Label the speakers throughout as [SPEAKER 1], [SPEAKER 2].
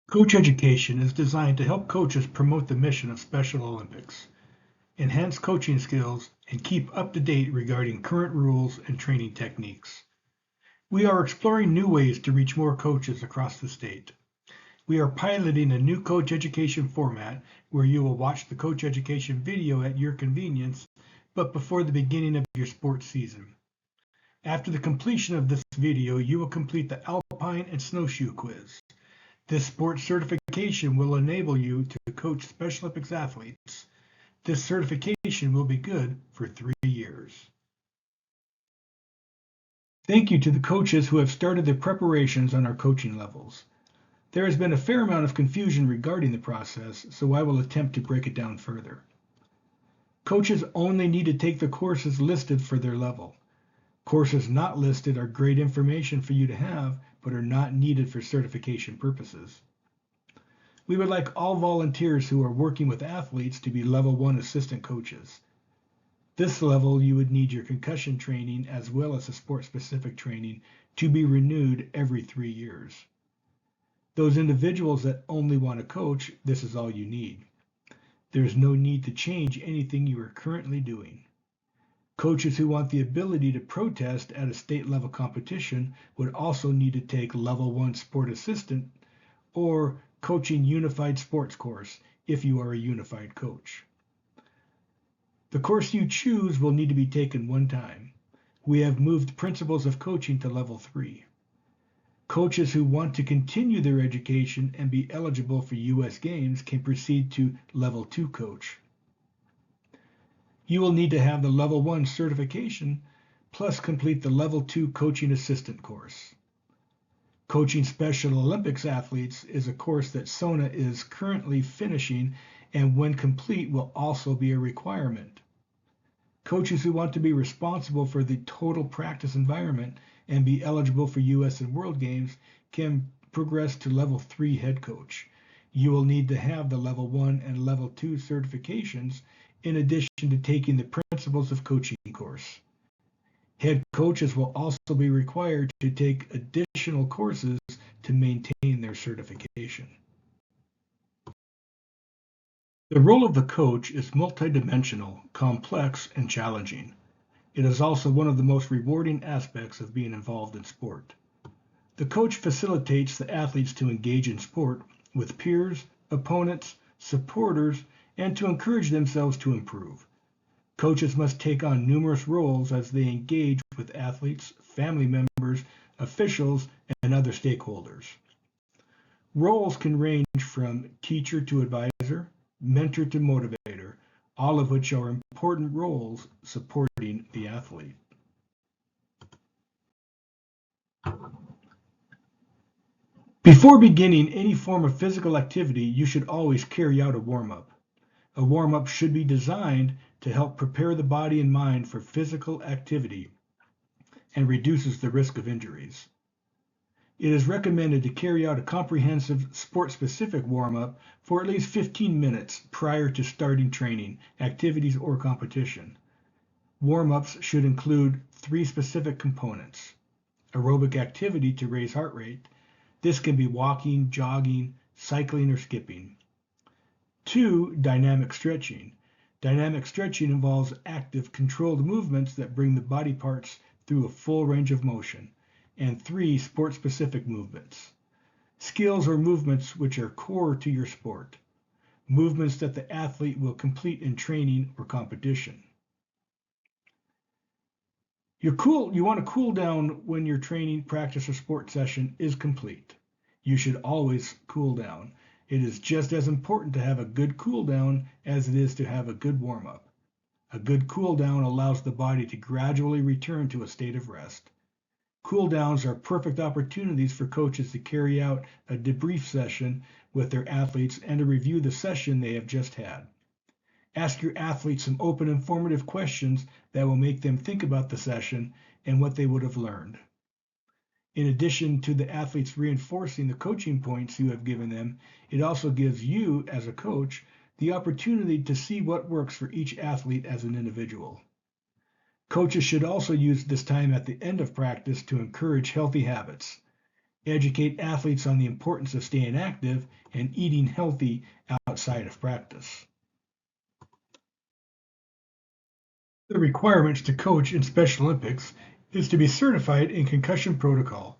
[SPEAKER 1] Coach education is designed to help coaches promote the mission of Special Olympics, enhance coaching skills, and keep up to date regarding current rules and training techniques. We are exploring new ways to reach more coaches across the state. We are piloting a new coach education format where you will watch the coach education video at your convenience, but before the beginning of your sports season. After the completion of this video, you will complete the Alpine and Snowshoe quiz. This sports certification will enable you to coach Special Olympics athletes. This certification will be good for 3 years. Thank you to the coaches who have started their preparations on our coaching levels. There has been a fair amount of confusion regarding the process, so I will attempt to break it down further. Coaches only need to take the courses listed for their level. Courses not listed are great information for you to have, but are not needed for certification purposes. We would like all volunteers who are working with athletes to be Level 1 assistant coaches. This level, you would need your concussion training as well as a sport-specific training to be renewed every 3 years. Those individuals that only want to coach, this is all you need. There is no need to change anything you are currently doing. Coaches who want the ability to protest at a state-level competition would also need to take Level 1 Sport Assistant or Coaching Unified Sports course if you are a unified coach. The course you choose will need to be taken one time. We have moved Principles of Coaching to Level 3. Coaches who want to continue their education and be eligible for U.S. Games can proceed to Level 2 Coach. You will need to have the Level 1 certification plus complete the Level 2 Coaching Assistant course. Coaching Special Olympics athletes is a course that SONA is currently finishing and when complete will also be a requirement. Coaches who want to be responsible for the total practice environment and be eligible for U.S. and World Games can progress to Level 3 head coach. You will need to have the Level 1 and Level 2 certifications in addition to taking the Principles of Coaching course. Head coaches will also be required to take additional courses to maintain their certification. The role of the coach is multidimensional, complex, and challenging. It is also one of the most rewarding aspects of being involved in sport. The coach facilitates the athletes to engage in sport with peers, opponents, supporters, and to encourage themselves to improve. Coaches must take on numerous roles as they engage with athletes, family members, officials, and other stakeholders. Roles can range from teacher to advisor, mentor to motivator, all of which are important roles supporting the athlete. Before beginning any form of physical activity, you should always carry out a warm-up. A warm-up should be designed to help prepare the body and mind for physical activity and reduces the risk of injuries. It is recommended to carry out a comprehensive sport-specific warm-up for at least 15 minutes prior to starting training, activities, or competition. Warm-ups should include 3 specific components. Aerobic activity to raise heart rate. This can be walking, jogging, cycling, or skipping. 2, dynamic stretching. Dynamic stretching involves active, controlled movements that bring the body parts through a full range of motion. And 3, sport-specific movements. Skills or movements which are core to your sport. Movements that the athlete will complete in training or competition. You want to cool down when your training, practice, or sport session is complete. You should always cool down. It is just as important to have a good cool down as it is to have a good warm-up. A good cool down allows the body to gradually return to a state of rest. Cool downs are perfect opportunities for coaches to carry out a debrief session with their athletes and to review the session they have just had. Ask your athletes some open, informative questions that will make them think about the session and what they would have learned. In addition to the athletes reinforcing the coaching points you have given them, it also gives you, as a coach, the opportunity to see what works for each athlete as an individual. Coaches should also use this time at the end of practice to encourage healthy habits. educate athletes on the importance of staying active and eating healthy outside of practice. The requirements to coach in Special Olympics is to be certified in concussion protocol.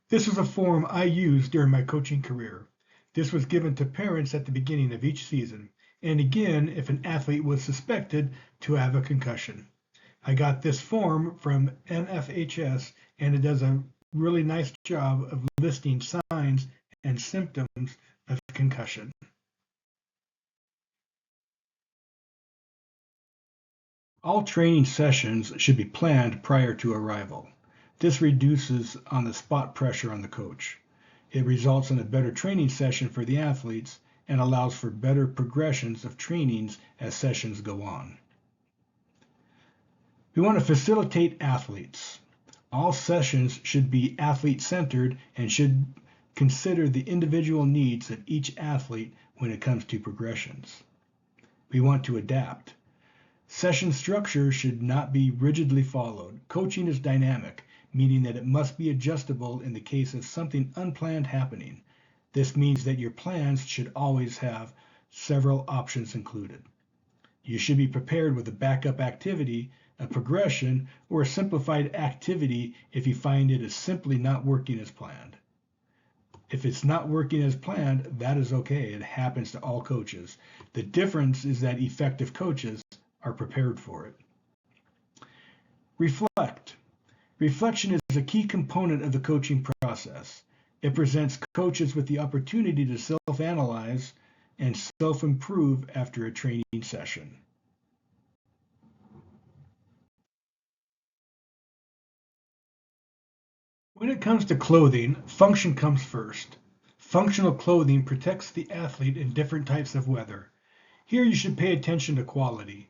[SPEAKER 1] This is a form I used during my coaching career. This was given to parents at the beginning of each season, and again if an athlete was suspected to have a concussion. I got this form from NFHS, and it does a really nice job of listing signs and symptoms of concussion. All training sessions should be planned prior to arrival. This reduces on-the-spot pressure on the coach. It results in a better training session for the athletes and allows for better progressions of trainings as sessions go on. We want to facilitate athletes. All sessions should be athlete-centered and should consider the individual needs of each athlete when it comes to progressions. We want to adapt. Session structure should not be rigidly followed. Coaching is dynamic, meaning that it must be adjustable in the case of something unplanned happening. This means that your plans should always have several options included. You should be prepared with a backup activity, a progression, or a simplified activity if you find it is simply not working as planned. If it's not working as planned, that is okay. It happens to all coaches. The difference is that effective coaches are prepared for it. Reflect. Reflection is a key component of the coaching process. It presents coaches with the opportunity to self-analyze and self-improve after a training session. When it comes to clothing, function comes first. Functional clothing protects the athlete in different types of weather. Here you should pay attention to quality.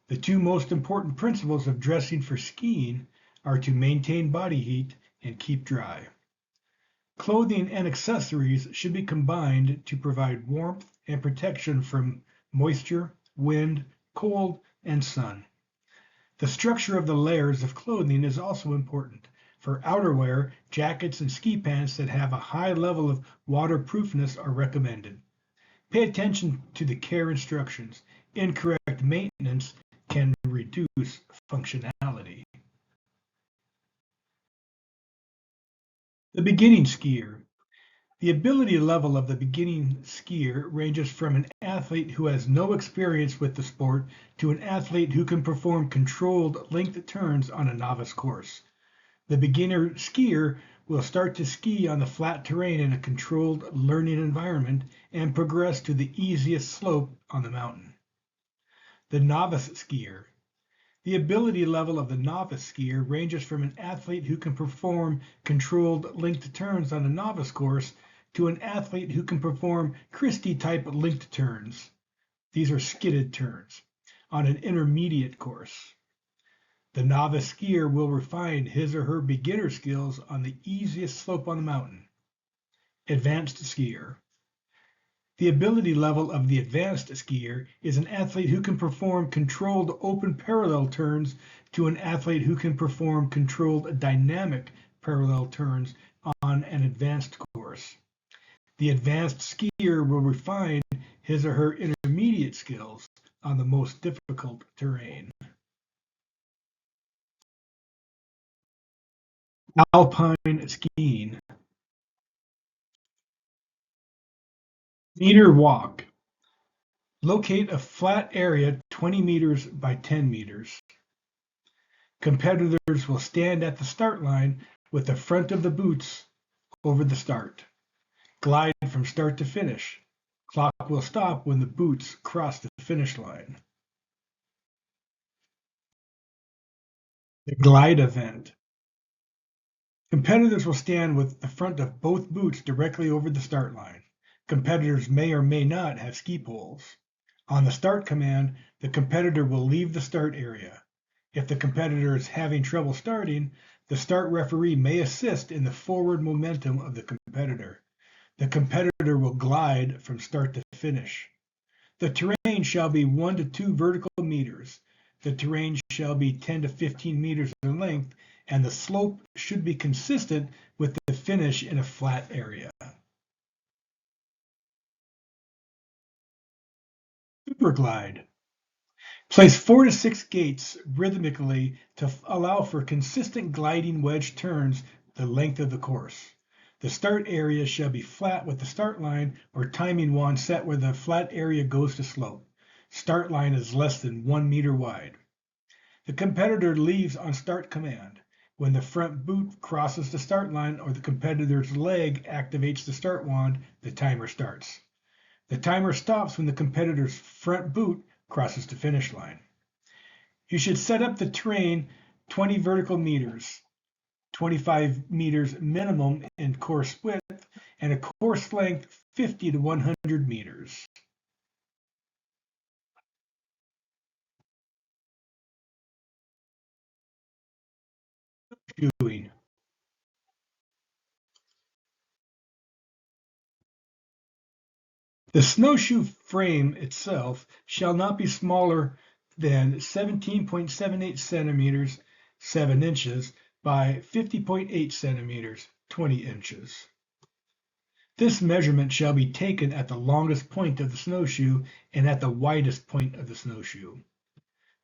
[SPEAKER 1] The two most important principles of dressing for skiing are to maintain body heat and keep dry. Clothing and accessories should be combined to provide warmth and protection from moisture, wind, cold, and sun. The structure of the layers of clothing is also important. For outerwear, jackets and ski pants that have a high level of waterproofness are recommended. Pay attention to the care instructions. Incorrect maintenance can reduce functionality. The beginning skier. The ability level of the beginning skier ranges from an athlete who has no experience with the sport to an athlete who can perform controlled length turns on a novice course. The beginner skier will start to ski on the flat terrain in a controlled learning environment and progress to the easiest slope on the mountain. The novice skier. The ability level of the novice skier ranges from an athlete who can perform controlled linked turns on a novice course to an athlete who can perform Christie-type linked turns. These are skidded turns on an intermediate course. The novice skier will refine his or her beginner skills on the easiest slope on the mountain. Advanced skier. The ability level of the advanced skier is an athlete who can perform controlled open parallel turns to an athlete who can perform controlled dynamic parallel turns on an advanced course. The advanced skier will refine his or her intermediate skills on the most difficult terrain. Alpine skiing. Meter walk. Locate a flat area 20 meters by 10 meters. Competitors will stand at the start line with the front of the boots over the start. Glide from start to finish. Clock will stop when the boots cross the finish line. The glide event. Competitors will stand with the front of both boots directly over the start line. Competitors may or may not have ski poles. On the start command, the competitor will leave the start area. If the competitor is having trouble starting, the start referee may assist in the forward momentum of the competitor. The competitor will glide from start to finish. The terrain shall be 1 to 2 vertical meters. The terrain shall be 10 to 15 meters in length and the slope should be consistent with the finish in a flat area. Superglide. Place 4 to 6 gates rhythmically to allow for consistent gliding wedge turns the length of the course. The start area shall be flat with the start line or timing wand set where the flat area goes to slope. Start line is less than 1 meter wide. The competitor leaves on start command. When the front boot crosses the start line or the competitor's leg activates the start wand, the timer starts. The timer stops when the competitor's front boot crosses the finish line. You should set up the terrain 20 vertical meters, 25 meters minimum in course width, and a course length 50 to 100 meters. Snowshoeing. The snowshoe frame itself shall not be smaller than 17.78 centimeters, 7 inches, by 50.8 centimeters, 20 inches. This measurement shall be taken at the longest point of the snowshoe and at the widest point of the snowshoe.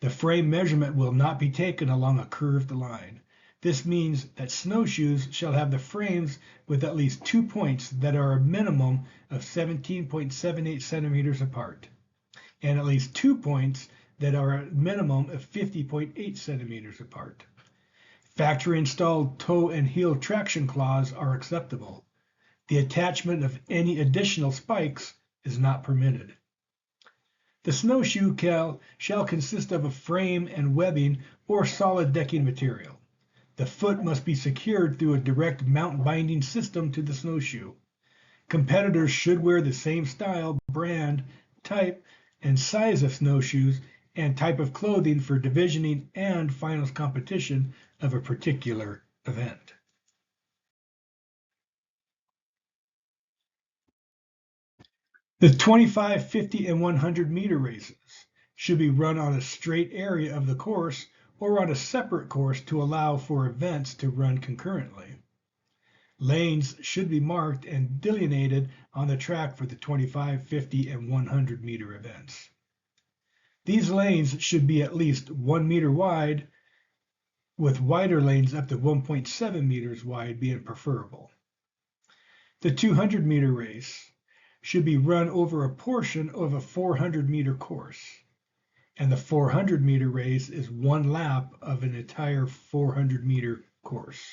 [SPEAKER 1] The frame measurement will not be taken along a curved line. This means that snowshoes shall have the frames with at least 2 points that are a minimum of 17.78 centimeters apart, and at least 2 points that are a minimum of 50.8 centimeters apart. Factory installed toe and heel traction claws are acceptable. The attachment of any additional spikes is not permitted. The snowshoe shall consist of a frame and webbing or solid decking material. The foot must be secured through a direct mount binding system to the snowshoe. Competitors should wear the same style, brand, type, and size of snowshoes and type of clothing for divisioning and finals competition of a particular event. The 25, 50, and 100 meter races should be run on a straight area of the course or on a separate course to allow for events to run concurrently. Lanes should be marked and delineated on the track for the 25, 50, and 100 meter events. These lanes should be at least 1 meter wide, with wider lanes up to 1.7 meters wide being preferable. The 200 meter race should be run over a portion of a 400 meter course, and the 400 meter race is one lap of an entire 400 meter course.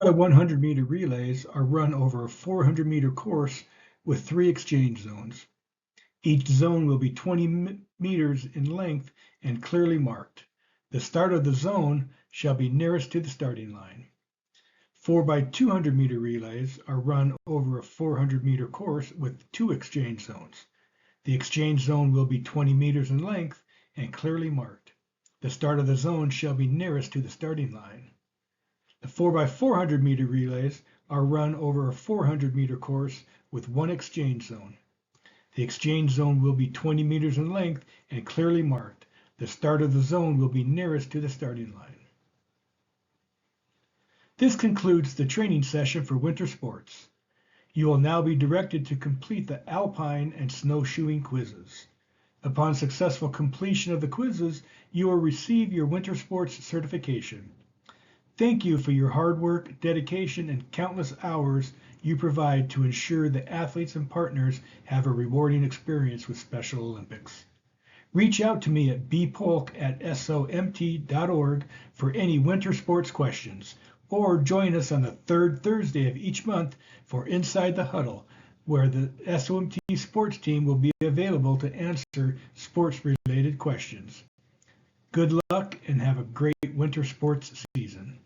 [SPEAKER 1] The 100 meter relays are run over a 400 meter course with 3 exchange zones. Each zone will be 20 meters in length and clearly marked. The start of the zone shall be nearest to the starting line. 4x200 meter relays are run over a 400 meter course with 2 exchange zones. The exchange zone will be 20 meters in length and clearly marked. The start of the zone shall be nearest to the starting line. The 4x400 meter relays are run over a 400 meter course with 1 exchange zone. The exchange zone will be 20 meters in length and clearly marked. The start of the zone will be nearest to the starting line. This concludes the training session for winter sports. You will now be directed to complete the alpine and snowshoeing quizzes. Upon successful completion of the quizzes, you will receive your winter sports certification. Thank you for your hard work, dedication, and countless hours you provide to ensure that athletes and partners have a rewarding experience with Special Olympics. Reach out to me at bpolk@somt.org for any winter sports questions, or join us on the third Thursday of each month for Inside the Huddle, where the SOMT sports team will be available to answer sports-related questions. Good luck and have a great winter sports season.